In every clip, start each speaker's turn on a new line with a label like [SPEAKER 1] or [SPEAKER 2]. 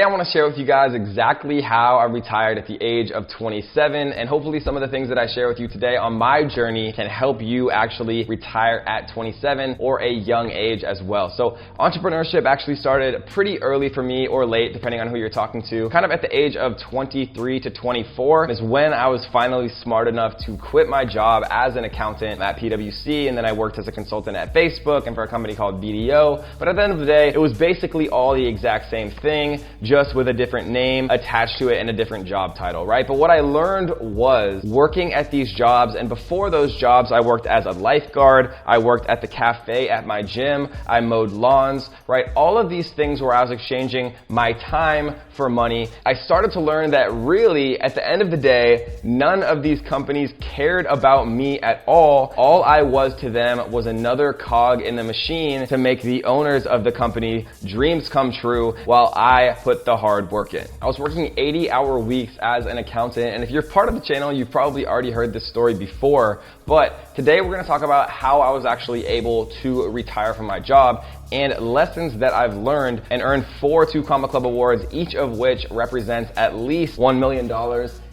[SPEAKER 1] I want to share with you guys exactly how I retired at the age of 27, and hopefully some of the things that I share with you today on my journey can help you actually retire at 27 or a young age as well. So entrepreneurship actually started pretty early for me, or late, depending on who you're talking to. Kind of at the age of 23 to 24 is when I was finally smart enough to quit my job as an accountant at PwC, and then I worked as a consultant at Facebook and for a company called BDO. But at the end of the day, it was basically all the exact same thing, just with a different name attached to it and a different job title, right? But what I learned was working at these jobs, and before those jobs, I worked as a lifeguard, I worked at the cafe at my gym, I mowed lawns, right? All of these things where I was exchanging my time for money. I started to learn that really, at the end of the day, none of these companies cared about me at all. All I was to them was another cog in the machine to make the owners of the company dreams come true while I put the hard work in. I was working 80-hour weeks as an accountant, and if you're part of the channel, you've probably already heard this story before, but today we're going to talk about how I was actually able to retire from my job and lessons that I've learned and earned 4 Two Comma Club awards, each of which represents at least $1 million.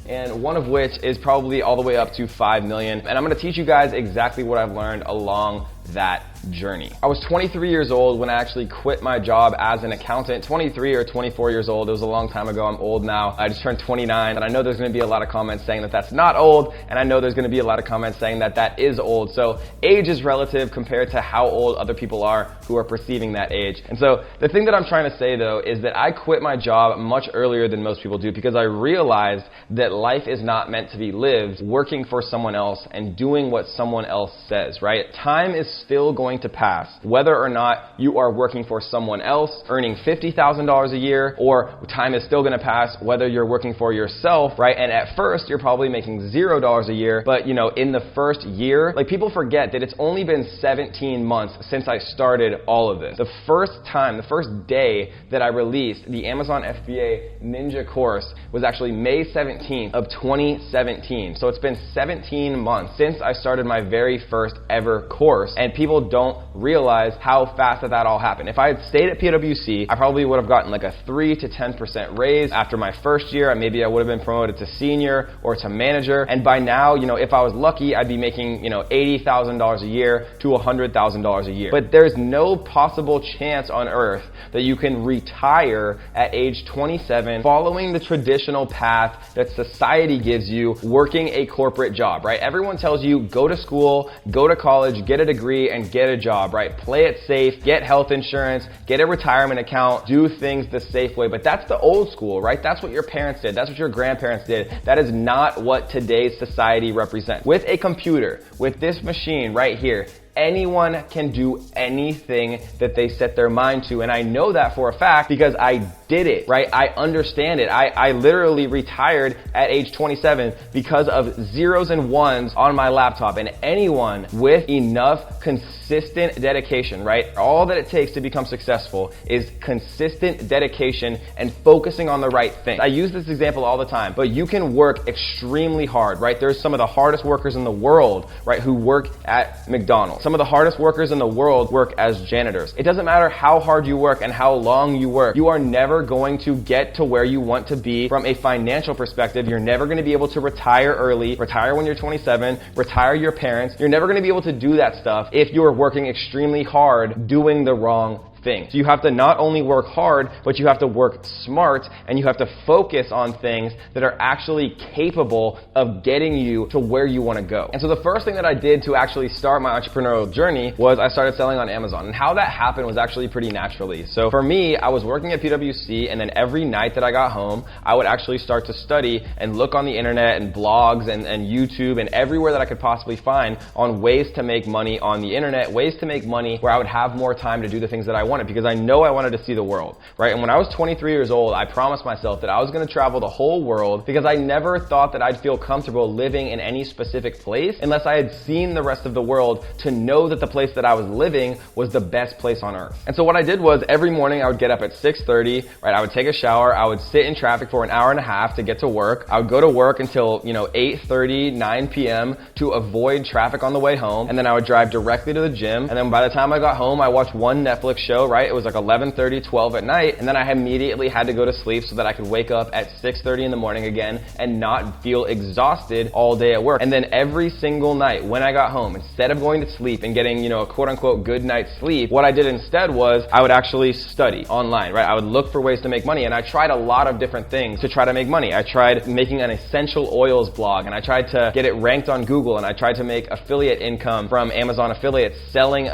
[SPEAKER 1] And one of which is probably all the way up to 5 million. And I'm gonna teach you guys exactly what I've learned along that journey. I was 23 years old when I actually quit my job as an accountant. 23 or 24 years old. It was a long time ago. I'm old now. I just turned 29, and I know there's going to be a lot of comments saying that that's not old, and I know there's going to be a lot of comments saying that that is old. So age is relative compared to how old other people are who are perceiving that age. And so the thing that I'm trying to say though is that I quit my job much earlier than most people do, because I realized that life is not meant to be lived working for someone else and doing what someone else says, right? Time is still going to pass, whether or not you are working for someone else earning $50,000 a year, or time is still going to pass whether you're working for yourself, right? And at first you're probably making $0 a year, but you know, in the first year, like, people forget that it's only been 17 months since I started all of this. The first day that I released the Amazon FBA Ninja course was actually May 17th of 2017. So it's been 17 months since I started my very first ever course, and people don't realize how fast that all happened. If I had stayed at PwC, I probably would have gotten like a 3 to 10% raise after my first year. Maybe I would have been promoted to senior or to manager, and by now, you know, if I was lucky, I'd be making, you know, $80,000 a year to $100,000 a year. But there's no possible chance on earth that you can retire at age 27 following the traditional path that society gives you, working a corporate job, right? Everyone tells you go to school, go to college, get a degree, and get a job, right? Play it safe, get health insurance, get a retirement account, do things the safe way. But that's the old school, right? That's what your parents did. That's what your grandparents did. That is not what today's society represents. With a computer, with this machine right here, anyone can do anything that they set their mind to. And I know that for a fact because I did it, right? I understand it. I literally retired at age 27 because of zeros and ones on my laptop. And anyone with enough consistent dedication, right? All that it takes to become successful is consistent dedication and focusing on the right thing. I use this example all the time, but you can work extremely hard, right? There's some of the hardest workers in the world, right, who work at McDonald's. Some of the hardest workers in the world work as janitors. It doesn't matter how hard you work and how long you work. You are never going to get to where you want to be from a financial perspective. You're never going to be able to retire early, retire when you're 27, retire your parents. You're never going to be able to do that stuff if you're working extremely hard doing the wrong thing. So you have to not only work hard, but you have to work smart, and you have to focus on things that are actually capable of getting you to where you want to go. And so the first thing that I did to actually start my entrepreneurial journey was I started selling on Amazon. And how that happened was actually pretty naturally. So for me, I was working at PwC, and then every night that I got home, I would actually start to study and look on the internet and blogs and YouTube and everywhere that I could possibly find on ways to make money on the internet, ways to make money where I would have more time to do the things that I wanted, because I know I wanted to see the world, right? And when I was 23 years old, I promised myself that I was going to travel the whole world, because I never thought that I'd feel comfortable living in any specific place unless I had seen the rest of the world to know that the place that I was living was the best place on earth. And so what I did was every morning I would get up at 6:30, right? I would take a shower. I would sit in traffic for an hour and a half to get to work. I would go to work until, 8:30, 9 p.m. to avoid traffic on the way home. And then I would drive directly to the gym. And then by the time I got home, I watched one Netflix show, go, right? It was like 11:30, 12 at night, and then I immediately had to go to sleep so that I could wake up at 6:30 in the morning again and not feel exhausted all day at work. And then every single night when I got home, instead of going to sleep and getting, a quote unquote good night's sleep, what I did instead was I would actually study online, right? I would look for ways to make money, and I tried a lot of different things to try to make money. I tried making an essential oils blog, and I tried to get it ranked on Google, and I tried to make affiliate income from Amazon affiliates, selling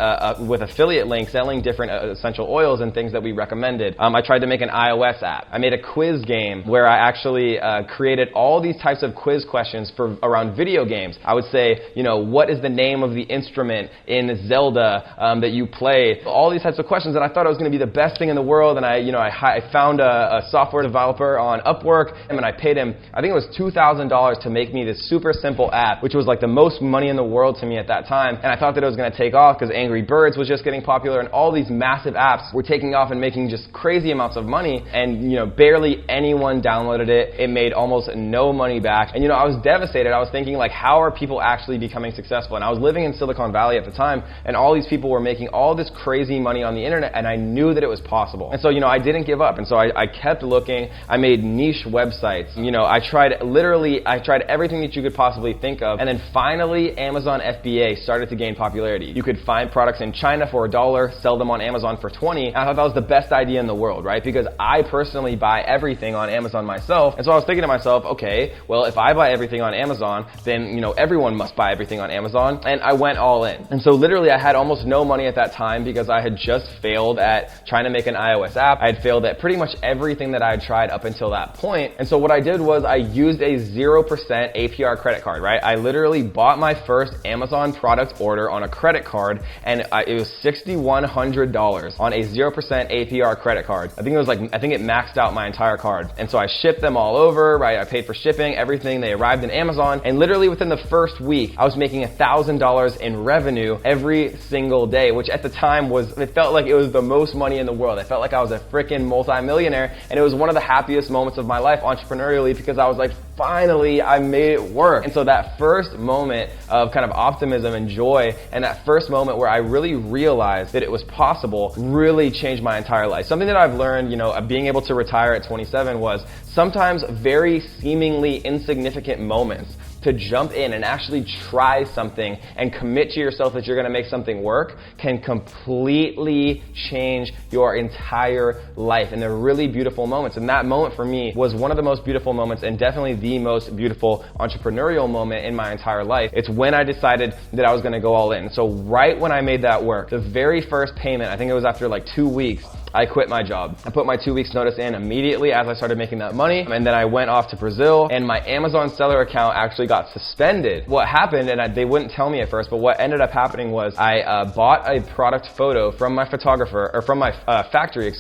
[SPEAKER 1] with affiliate links, selling different essential oils and things that we recommended. I tried to make an iOS app. I made a quiz game where I actually created all these types of quiz questions for around video games. I would say, what is the name of the instrument in Zelda that you play? All these types of questions, and I thought it was going to be the best thing in the world. And I found a software developer on Upwork, and I paid him, I think it was $2,000 to make me this super simple app, which was like the most money in the world to me at that time. And I thought that it was going to take off because Angry Birds was just getting popular, and all these massive apps were taking off and making just crazy amounts of money. And barely anyone downloaded it. It made almost no money back. And I was devastated. I was thinking, like, how are people actually becoming successful? And I was living in Silicon Valley at the time, and all these people were making all this crazy money on the internet, and I knew that it was possible. And so I didn't give up, and so I kept looking. I made niche websites. I tried everything that you could possibly think of, and then finally Amazon FBA started to gain popularity. You could find products in China for $1, sell them on Amazon for $20, and I thought that was the best idea in the world, right? Because I personally buy everything on Amazon myself, and so I was thinking to myself, okay, well, if I buy everything on Amazon, then everyone must buy everything on Amazon, and I went all in. And so literally I had almost no money at that time because I had just failed at trying to make an iOS app. I had failed at pretty much everything that I had tried up until that point. And so what I did was I used a 0% APR credit card, right? I literally bought my first Amazon product order on a credit card, and it was $6,100 on a 0% APR credit card. I think it maxed out my entire card. And so I shipped them all over, right? I paid for shipping, everything. They arrived in Amazon, and literally within the first week, I was making $1,000 in revenue every single day, which at the time it felt like it was the most money in the world. I felt like I was a freaking multi-millionaire, and it was one of the happiest moments of my life entrepreneurially because I was like, finally, I made it work. And so that first moment of kind of optimism and joy, and that first moment where I really realized that it was possible, really changed my entire life. Something that I've learned, of being able to retire at 27 was sometimes very seemingly insignificant moments to jump in and actually try something and commit to yourself that you're going to make something work can completely change your entire life. And they're really beautiful moments. And that moment for me was one of the most beautiful moments, and definitely the most beautiful entrepreneurial moment in my entire life. It's when I decided that I was going to go all in. So right when I made that work, the very first payment, I think it was after like 2 weeks, I quit my job. I put my 2 weeks notice in immediately as I started making that money, and then I went off to Brazil, and my Amazon seller account actually got suspended. What happened, and they wouldn't tell me at first, but what ended up happening was I bought a product photo from my photographer, or from my factory,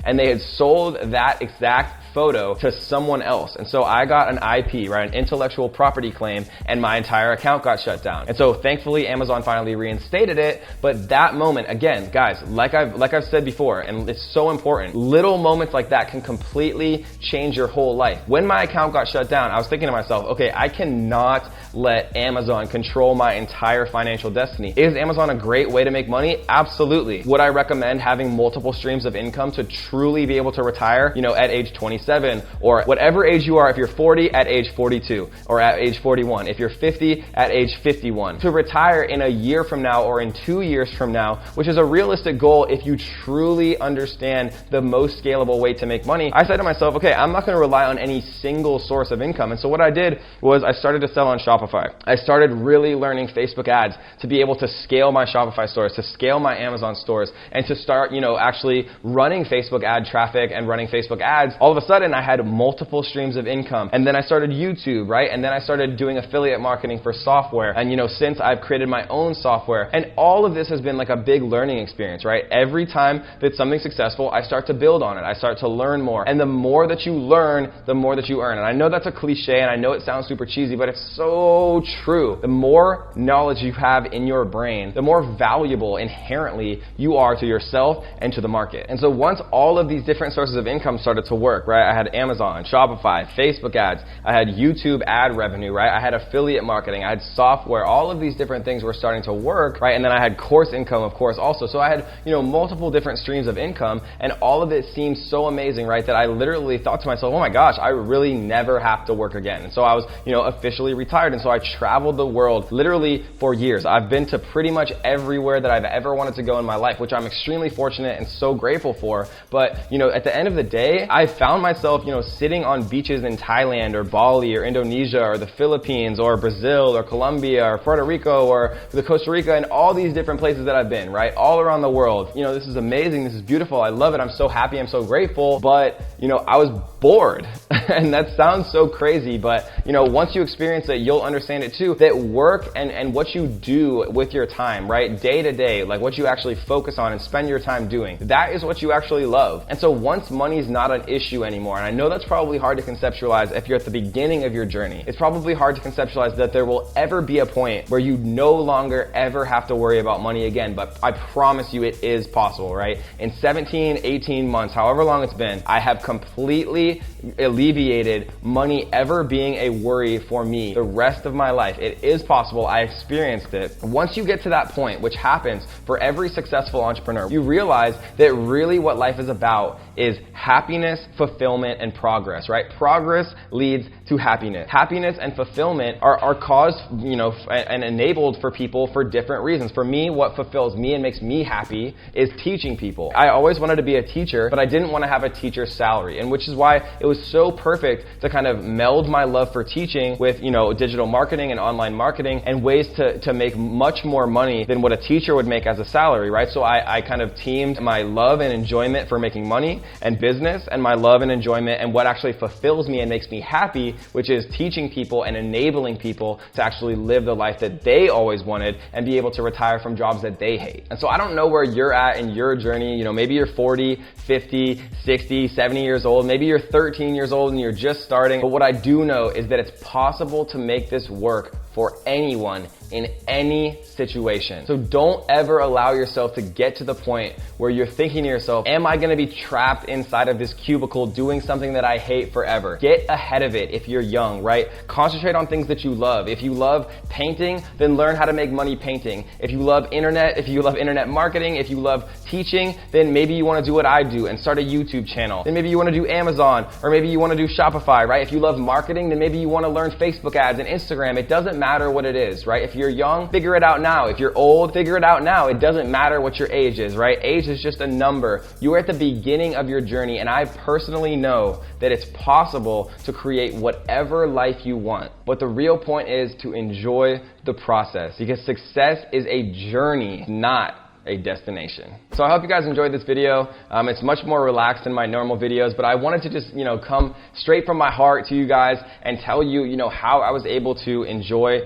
[SPEAKER 1] and they had sold that exact photo to someone else. And so I got an IP, right, an intellectual property claim, and my entire account got shut down. And so thankfully Amazon finally reinstated it. But that moment, again, guys, like I've said before, and it's so important, little moments like that can completely change your whole life. When my account got shut down, I was thinking to myself, okay, I cannot let Amazon control my entire financial destiny. Is Amazon a great way to make money? Absolutely. Would I recommend having multiple streams of income to truly be able to retire, at age 27, or whatever age you are, if you're 40, at age 42, or at age 41, if you're 50, at age 51, to retire in a year from now or in 2 years from now, which is a realistic goal if you truly understand the most scalable way to make money. I said to myself, okay, I'm not going to rely on any single source of income. And so what I did was I started to sell on Shopify. I started really learning Facebook ads to be able to scale my Shopify stores, to scale my Amazon stores, and to start, actually running Facebook ad traffic and running Facebook ads. All of a sudden, I had multiple streams of income. And then I started YouTube, right? And then I started doing affiliate marketing for software. And, since I've created my own software, and all of this has been like a big learning experience, right? Every time that something's successful, I start to build on it. I start to learn more. And the more that you learn, the more that you earn. And I know that's a cliche, and I know it sounds super cheesy, but it's so true. The more knowledge you have in your brain, the more valuable inherently you are to yourself and to the market. And so once all of these different sources of income started to work, right? right? I had Amazon, Shopify, Facebook ads, I had YouTube ad revenue, right? I had affiliate marketing, I had software, all of these different things were starting to work, right? And then I had course income, of course, also. So I had, multiple different streams of income, and all of it seemed so amazing, right? That I literally thought to myself, oh my gosh, I really never have to work again. And so I was, officially retired. And so I traveled the world literally for years. I've been to pretty much everywhere that I've ever wanted to go in my life, which I'm extremely fortunate and so grateful for. But, at the end of the day, I found myself, sitting on beaches in Thailand or Bali or Indonesia or the Philippines or Brazil or Colombia or Puerto Rico or the Costa Rica and all these different places that I've been, right? All around the world. This is amazing. This is beautiful. I love it. I'm so happy. I'm so grateful. But, I was bored. And that sounds so crazy, but, once you experience it, you'll understand it too, that work and what you do with your time, right? Day to day, like what you actually focus on and spend your time doing, that is what you actually love. And so once money's not an issue anymore, and I know that's probably hard to conceptualize if you're at the beginning of your journey, it's probably hard to conceptualize that there will ever be a point where you no longer ever have to worry about money again, but I promise you it is possible, right? In 17, 18 months, however long it's been, I have completely alleviated money ever being a worry for me the rest of my life. It is possible. I experienced it. Once you get to that point, which happens for every successful entrepreneur, you realize that really what life is about is happiness, fulfillment, and progress, right? Progress leads to happiness. Happiness and fulfillment are caused, and enabled for people for different reasons. For me, what fulfills me and makes me happy is teaching people. I always wanted to be a teacher, but I didn't want to have a teacher's salary, and which is why it was so perfect to kind of meld my love for teaching with, digital marketing and online marketing and ways to make much more money than what a teacher would make as a salary, right? So I kind of teamed my love and enjoyment for making money and business and my love and enjoyment and what actually fulfills me and makes me happy, which is teaching people and enabling people to actually live the life that they always wanted and be able to retire from jobs that they hate. And so I don't know where you're at in your journey. Maybe you're 40, 50, 60, 70 years old. Maybe you're 13 years old and you're just starting. But what I do know is that it's possible to make this work for anyone in any situation. So don't ever allow yourself to get to the point where you're thinking to yourself, am I gonna be trapped inside of this cubicle doing something that I hate forever? Get ahead of it if you're young, right? Concentrate on things that you love. If you love painting, then learn how to make money painting. If you love internet marketing, if you love teaching, then maybe you wanna do what I do and start a YouTube channel. Then maybe you wanna do Amazon, or maybe you wanna do Shopify, right? If you love marketing, then maybe you wanna learn Facebook ads and Instagram. It doesn't matter what it is, right? If you're young, figure it out now. If you're old, figure it out now. It doesn't matter what your age is, right? Age is just a number. You are at the beginning of your journey, and I personally know that it's possible to create whatever life you want. But the real point is to enjoy the process, because success is a journey, not a destination. So I hope you guys enjoyed this video. It's much more relaxed than my normal videos, but I wanted to just, come straight from my heart to you guys and tell you, how I was able to enjoy,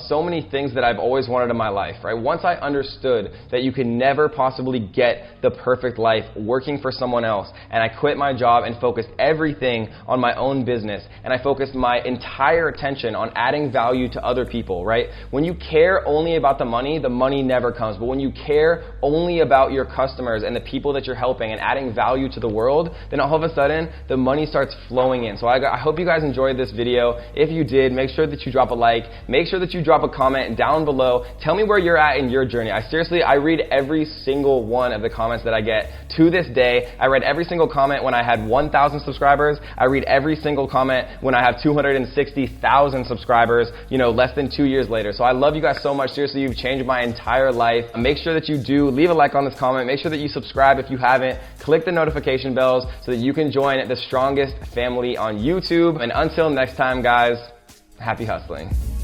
[SPEAKER 1] so many things that I've always wanted in my life, right? Once I understood that you can never possibly get the perfect life working for someone else, and I quit my job and focused everything on my own business, and I focused my entire attention on adding value to other people, right? When you care only about the money never comes. But when you care only about your customers and the people that you're helping and adding value to the world, then all of a sudden the money starts flowing in. So I hope you guys enjoyed this video. If you did, make sure that you drop a like, make sure that you drop a comment down below. Tell me where you're at in your journey. I read every single one of the comments that I get to this day. I read every single comment when I had 1,000 subscribers. I read every single comment when I have 260,000 subscribers, less than 2 years later. So I love you guys so much. Seriously, you've changed my entire life. Make sure that you do leave a like on this comment. Make sure that you subscribe if you haven't. Click the notification bells so that you can join the strongest family on YouTube. And until next time, guys, happy hustling.